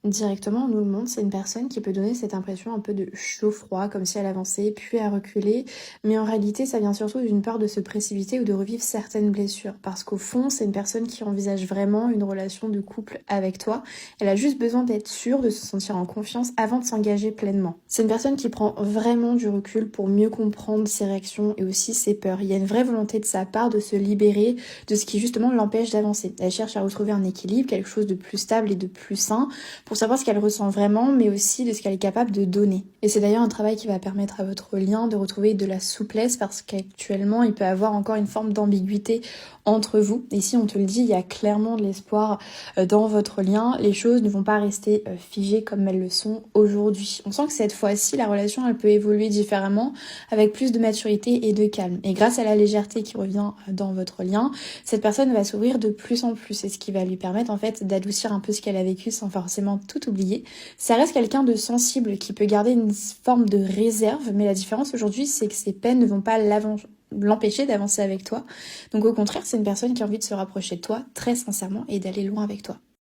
Directement, on nous le montre, c'est une personne qui peut donner cette impression un peu de chaud-froid, comme si elle avançait, puis à reculer. Mais en réalité, ça vient surtout d'une peur de se précipiter ou de revivre certaines blessures. Parce qu'au fond, c'est une personne qui envisage vraiment une relation de couple avec toi. Elle a juste besoin d'être sûre, de se sentir en confiance avant de s'engager pleinement. C'est une personne qui prend vraiment du recul pour mieux comprendre ses réactions et aussi ses peurs. Il y a une vraie volonté de sa part de se libérer de ce qui justement l'empêche d'avancer. Elle cherche à retrouver un équilibre, quelque chose de plus stable et de plus sain, pour savoir ce qu'elle ressent vraiment, mais aussi de ce qu'elle est capable de donner. Et c'est d'ailleurs un travail qui va permettre à votre lien de retrouver de la souplesse, parce qu'actuellement, il peut avoir encore une forme d'ambiguïté entre vous. Et si on te le dit, il y a clairement de l'espoir dans votre lien. Les choses ne vont pas rester figées comme elles le sont aujourd'hui. On sent que cette fois-ci, la relation, elle peut évoluer différemment, avec plus de maturité et de calme. Et grâce à la légèreté qui revient dans votre lien, cette personne va s'ouvrir de plus en plus, et ce qui va lui permettre en fait d'adoucir un peu ce qu'elle a vécu sans forcément tout oublier. Ça reste quelqu'un de sensible qui peut garder une forme de réserve, mais la différence aujourd'hui, c'est que ses peines ne vont pas l'empêcher d'avancer avec toi. Donc au contraire, c'est une personne qui a envie de se rapprocher de toi très sincèrement et d'aller loin avec toi.